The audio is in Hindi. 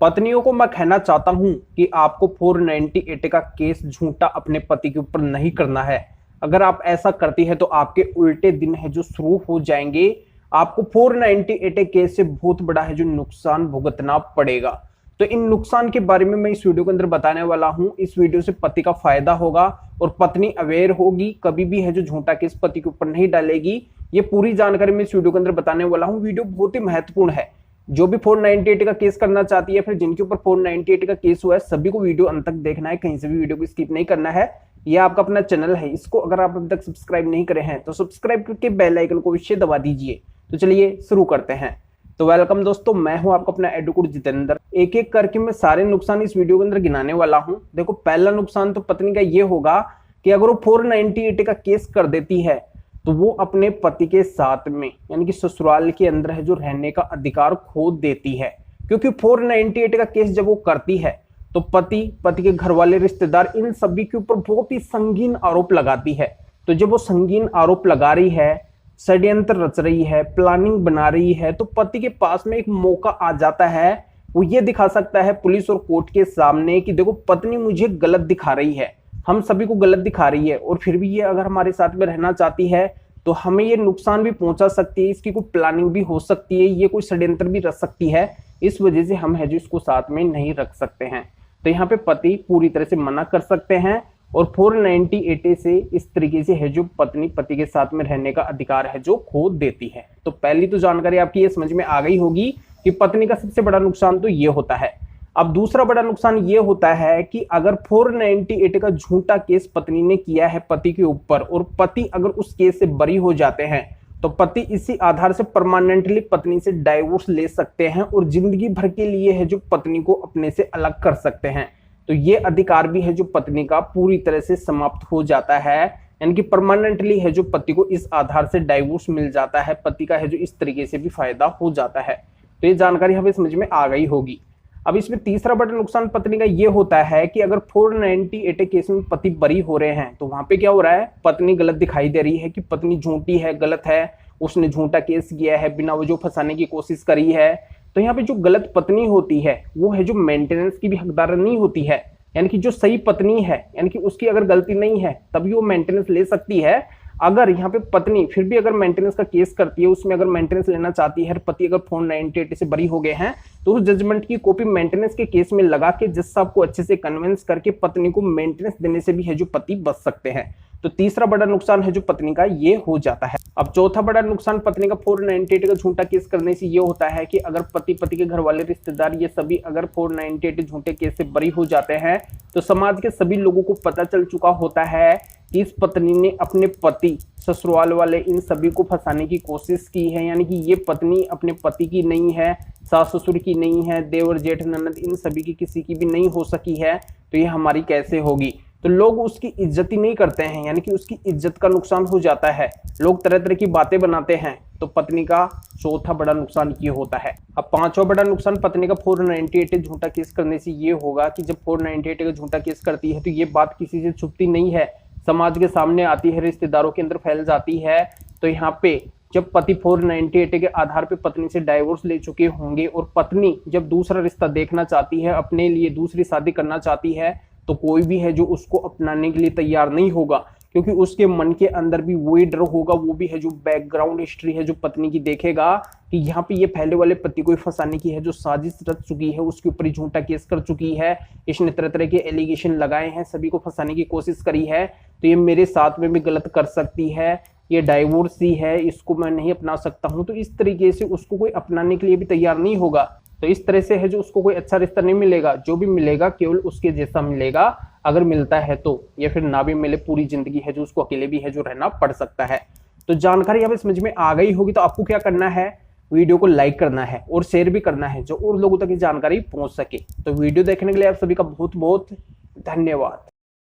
पत्नियों को मैं कहना चाहता हूं कि आपको 498 का केस झूठा अपने पति के ऊपर नहीं करना है। अगर आप ऐसा करती है तो आपके उल्टे दिन है जो शुरू हो जाएंगे। आपको 498 केस से बहुत बड़ा है जो नुकसान भुगतना पड़ेगा। तो इन नुकसान के बारे में मैं इस वीडियो के अंदर बताने वाला हूं। इस वीडियो से पति का फायदा होगा और पत्नी अवेयर होगी, कभी भी है जो झूठा केस पति के ऊपर नहीं डालेगी। ये पूरी जानकारी मैं इस वीडियो के अंदर बताने वाला हूं। वीडियो बहुत ही महत्वपूर्ण है। जो भी 498 का केस करना चाहती है, फिर जिनके ऊपर 498 का केस हुआ है, सभी को वीडियो अंत तक देखना है, कहीं से भी वीडियो को स्किप नहीं करना है। यह आपका अपना चैनल है, इसको अगर आप अभी तक सब्सक्राइब नहीं करे हैं तो सब्सक्राइब करके बेल आइकन को अवश्य दबा दीजिए। तो चलिए शुरू करते हैं। तो वेलकम दोस्तों, मैं हूं आपका अपना एडवोकेट जितेंद्र। एक एक करके मैं सारे नुकसान इस वीडियो के अंदर गिनाने वाला हूं। देखो, पहला नुकसान तो पत्नी का ये होगा कि अगर वो 498 का केस कर देती है तो वो अपने पति के साथ में यानी कि ससुराल के अंदर है जो रहने का अधिकार खो देती है। क्योंकि 498 का केस जब वो करती है तो पति के घर वाले, रिश्तेदार, इन सभी के ऊपर बहुत ही संगीन आरोप लगाती है। तो जब वो संगीन आरोप लगा रही है, षड्यंत्र रच रही है, प्लानिंग बना रही है, तो पति के पास में एक मौका आ जाता है। वो ये दिखा सकता है पुलिस और कोर्ट के सामने कि देखो, पत्नी मुझे गलत दिखा रही है, हम सभी को गलत दिखा रही है, और फिर भी ये अगर हमारे साथ में रहना चाहती है तो हमें ये नुकसान भी पहुंचा सकती है, इसकी कोई प्लानिंग भी हो सकती है, ये कोई षड्यंत्र भी रच सकती है। इस वजह से हम है जो इसको साथ में नहीं रख सकते हैं। तो यहाँ पे पति पूरी तरह से मना कर सकते हैं और 498 से इस तरीके से है जो पत्नी पति के साथ में रहने का अधिकार है जो खो देती है। तो पहली तो जानकारी आपकी ये समझ में आ गई होगी कि पत्नी का सबसे बड़ा नुकसान तो ये होता है। अब दूसरा बड़ा नुकसान ये होता है कि अगर 498 का झूठा केस पत्नी ने किया है पति के ऊपर और पति अगर उस केस से बरी हो जाते हैं तो पति इसी आधार से परमानेंटली पत्नी से डाइवोर्स ले सकते हैं और जिंदगी भर के लिए है जो पत्नी को अपने से अलग कर सकते हैं। तो ये अधिकार भी है जो पत्नी का पूरी तरह से समाप्त हो जाता है, यानी कि परमानेंटली है जो पति को इस आधार से डाइवोर्स मिल जाता है। पति का है जो इस तरीके से भी फायदा हो जाता है। तो ये जानकारी हमें समझ में आ गई होगी। अब इसमें तीसरा बड़ा नुकसान पत्नी का ये होता है कि अगर 498 केस में पति बरी हो रहे हैं तो वहां पे क्या हो रहा है, पत्नी गलत दिखाई दे रही है कि पत्नी झूठी है, गलत है, उसने झूठा केस किया है, बिना वजह फंसाने की कोशिश करी है। तो यहाँ पे जो गलत पत्नी होती है वो है जो मेंटेनेंस की भी हकदार नहीं होती है, यानी कि जो सही पत्नी है, यानी कि उसकी अगर गलती नहीं है तभी वो मेंटेनेंस ले सकती है। अगर यहाँ पे पत्नी फिर भी अगर मेंटेनेंस का केस करती है, उसमें अगर मेंटेनेंस लेना चाहती है, पति अगर 498 से बरी हो गए हैं, तो उस जजमेंट की कॉपी मेंटेनेंस के केस में लगा के जज साहब को अच्छे से कन्विंस करके पत्नी को मेंटेनेंस देने से भी है जो पति बच सकते हैं। तो तीसरा बड़ा नुकसान है जो पत्नी का ये हो जाता है। अब चौथा बड़ा नुकसान पत्नी का 498 का झूठा केस करने से ये होता है कि अगर पति के घर वाले, रिश्तेदार, ये सभी अगर 498 झूठे केस से बरी हो जाते हैं तो समाज के सभी लोगों को पता चल चुका होता है कि इस पत्नी ने अपने पति, ससुराल वाले, इन सभी को फंसाने की कोशिश की है, यानी कि ये पत्नी अपने पति की नहीं है, सास ससुर की नहीं है, देवर जेठ ननद इन सभी की किसी की भी नहीं हो सकी है। तो ये हमारी कैसे होगी? तो लोग उसकी इज्जत ही नहीं करते हैं, यानी कि उसकी इज्जत का नुकसान हो जाता है, लोग तरह तरह की बातें बनाते हैं। तो पत्नी का चौथा बड़ा नुकसान ये होता है। अब पांचवा बड़ा नुकसान पत्नी का 498 झूठा केस करने से ये होगा कि जब 498 का झूठा केस करती है तो ये बात किसी से छुपती नहीं है, समाज के सामने आती है, रिश्तेदारों के अंदर फैल जाती है। तो यहाँ पे जब पति 498 के आधार पे पत्नी से डाइवोर्स ले चुके होंगे और पत्नी जब दूसरा रिश्ता देखना चाहती है, अपने लिए दूसरी शादी करना चाहती है, तो कोई भी है जो उसको अपनाने के लिए तैयार नहीं होगा, क्योंकि उसके मन के अंदर भी वही डर होगा, वो भी है जो बैकग्राउंड हिस्ट्री है जो पत्नी की देखेगा कि यहाँ पे ये पहले वाले पति को फंसाने की है जो साजिश रच चुकी है, उसके ऊपर झूठा केस कर चुकी है, इसने तरह तरह के एलिगेशन लगाए हैं, सभी को फंसाने की कोशिश करी है, तो ये मेरे साथ में भी गलत कर सकती है, ये डाइवोर्स ही है, इसको मैं नहीं अपना सकता हूँ। तो इस तरीके से उसको कोई अपनाने के लिए भी तैयार नहीं होगा। तो इस तरह से है जो उसको कोई अच्छा रिश्ता नहीं मिलेगा, जो भी मिलेगा केवल उसके जैसा मिलेगा, अगर मिलता है तो, या फिर ना भी मिले, पूरी जिंदगी है जो उसको अकेले भी है जो रहना पड़ सकता है। तो जानकारी यहाँ पे समझ में आ गई होगी। तो आपको क्या करना है, वीडियो को लाइक करना है और शेयर भी करना है जो और लोगों तक ये जानकारी पहुंच सके। तो वीडियो देखने के लिए आप सभी का बहुत बहुत धन्यवाद।